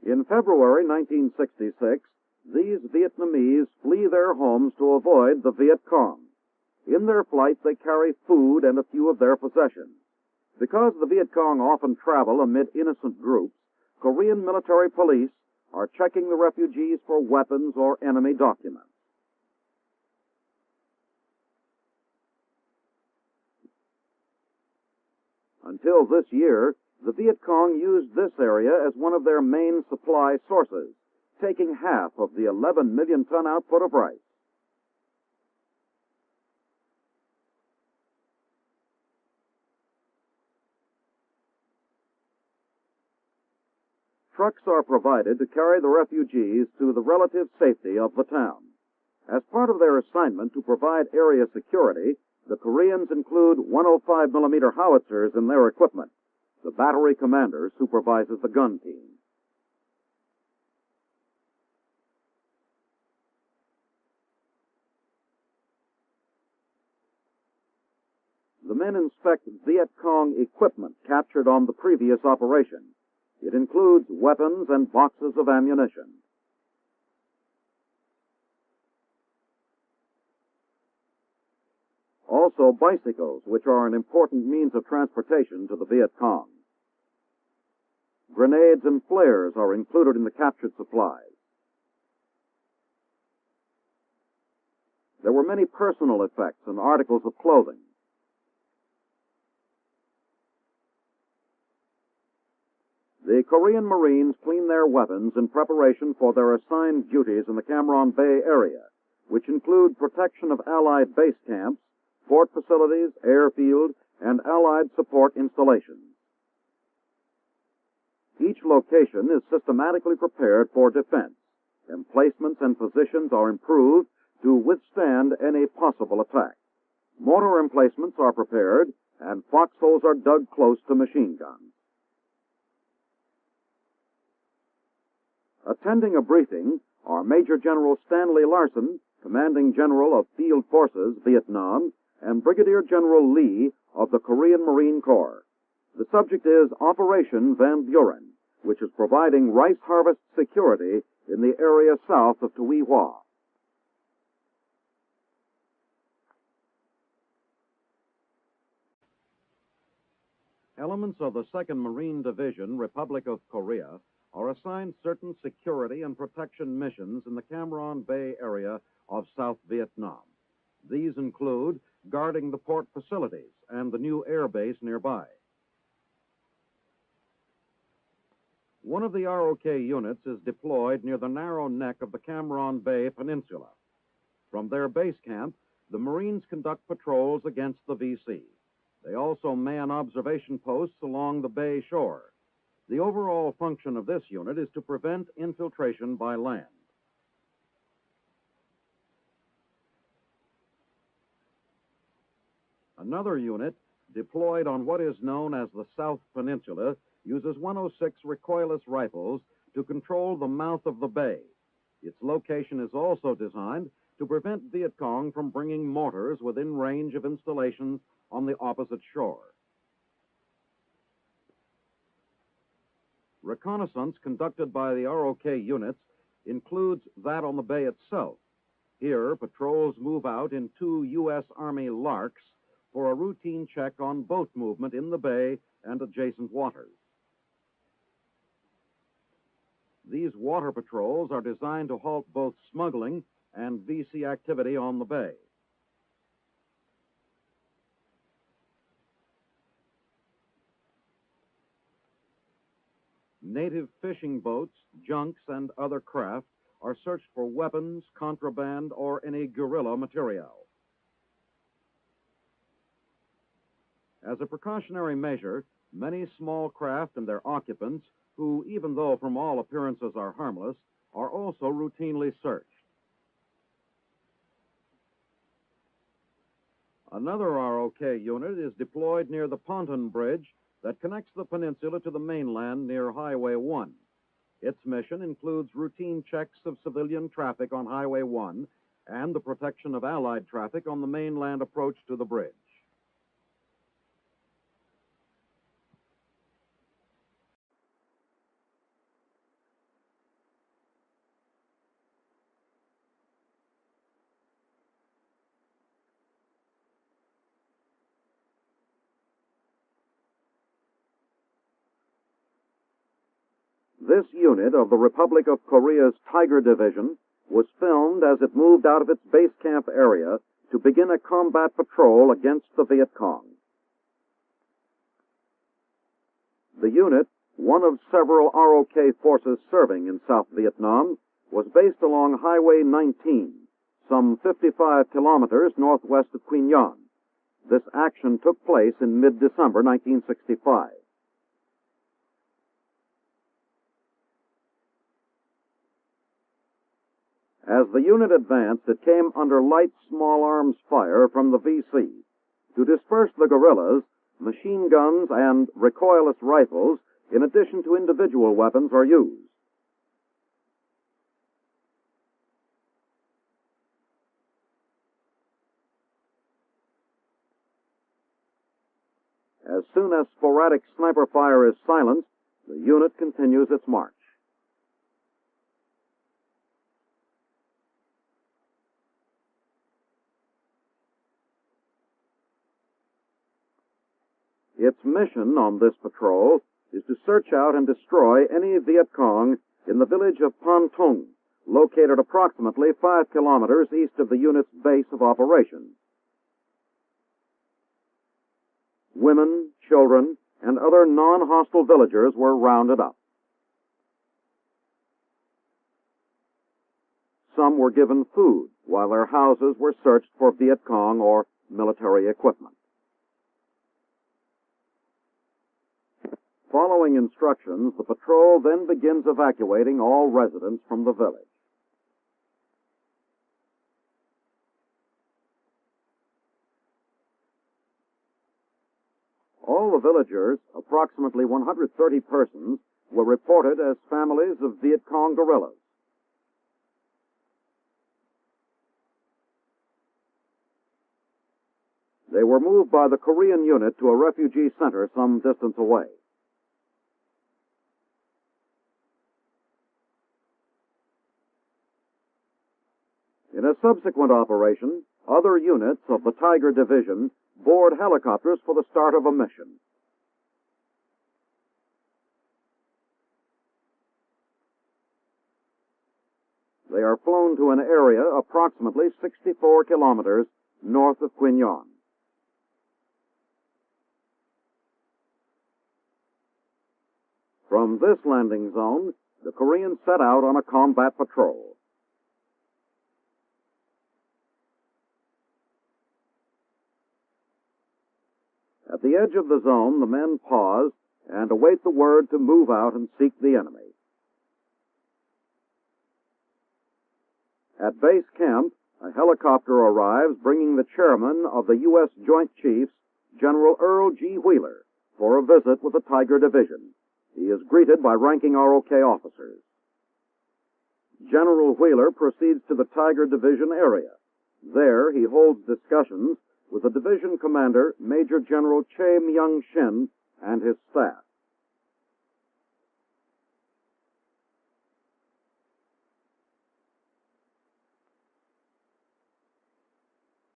In February 1966, these Vietnamese flee their homes to avoid the Viet Cong. In their flight, they carry food and a few of their possessions. Because the Viet Cong often travel amid innocent groups, Korean military police are checking the refugees for weapons or enemy documents. Until this year, the Viet Cong used this area as one of their main supply sources, taking half of the 11 million ton output of rice. Trucks are provided to carry the refugees to the relative safety of the town. As part of their assignment to provide area security, the Koreans include 105 millimeter howitzers in their equipment. The battery commander supervises the gun team. The men inspect Viet Cong equipment captured on the previous operation. It includes weapons and boxes of ammunition. Also bicycles, which are an important means of transportation to the Viet Cong. Grenades and flares are included in the captured supplies. There were many personal effects and articles of clothing. The Korean Marines clean their weapons in preparation for their assigned duties in the Cam Ranh Bay area, which include protection of Allied base camps, fort facilities, airfield, and Allied support installations. Each location is systematically prepared for defense. Emplacements and positions are improved to withstand any possible attack. Mortar emplacements are prepared, and foxholes are dug close to machine guns. Attending a briefing are Major General Stanley Larson, Commanding General of Field Forces, Vietnam, and Brigadier General Lee of the Korean Marine Corps. The subject is Operation Van Buren, which is providing rice harvest security in the area south of Tuy Hoa. Elements of the 2nd Marine Division, Republic of Korea, are assigned certain security and protection missions in the Cam Ranh Bay area of South Vietnam. These include guarding the port facilities and the new air base nearby. One of the ROK units is deployed near the narrow neck of the Cam Ranh Bay Peninsula. From their base camp, the Marines conduct patrols against the VC. They also man observation posts along the bay shore. The overall function of this unit is to prevent infiltration by land. Another unit, deployed on what is known as the South Peninsula, uses 106 recoilless rifles to control the mouth of the bay. Its location is also designed to prevent Viet Cong from bringing mortars within range of installations on the opposite shore. Reconnaissance conducted by the ROK units includes that on the bay itself. Here, patrols move out in 2 U.S. Army Larks for a routine check on boat movement in the bay and adjacent waters. These water patrols are designed to halt both smuggling and VC activity on the bay. Native fishing boats, junks, and other craft are searched for weapons, contraband, or any guerrilla material. As a precautionary measure, many small craft and their occupants, who, even though from all appearances are harmless, are also routinely searched. Another ROK unit is deployed near the pontoon bridge that connects the peninsula to the mainland near Highway 1. Its mission includes routine checks of civilian traffic on Highway 1 and the protection of Allied traffic on the mainland approach to the bridge. This unit of the Republic of Korea's Tiger Division was filmed as it moved out of its base camp area to begin a combat patrol against the Viet Cong. The unit, one of several ROK forces serving in South Vietnam, was based along Highway 19, some 55 kilometers northwest of Quy Nhon. This action took place in mid-December 1965. As the unit advanced, it came under light small arms fire from the VC. To disperse the guerrillas, machine guns and recoilless rifles, in addition to individual weapons, are used. As soon as sporadic sniper fire is silenced, the unit continues its march. Its mission on this patrol is to search out and destroy any Viet Cong in the village of Pan Tung, located approximately 5 kilometers east of the unit's base of operations. Women, children, and other non-hostile villagers were rounded up. Some were given food, while their houses were searched for Viet Cong or military equipment. Following instructions, the patrol then begins evacuating all residents from the village. All the villagers, approximately 130 persons, were reported as families of Viet Cong guerrillas. They were moved by the Korean unit to a refugee center some distance away. In a subsequent operation, other units of the Tiger Division board helicopters for the start of a mission. They are flown to an area approximately 64 kilometers north of Quy Nhon. From this landing zone, the Koreans set out on a combat patrol. At the edge of the zone, the men pause and await the word to move out and seek the enemy. At base camp, a helicopter arrives bringing the chairman of the U.S. Joint Chiefs, General Earl G. Wheeler, for a visit with the Tiger Division. He is greeted by ranking ROK officers. General Wheeler proceeds to the Tiger Division area. There, he holds discussions with the division commander, Major General Che Myung-shin, and his staff.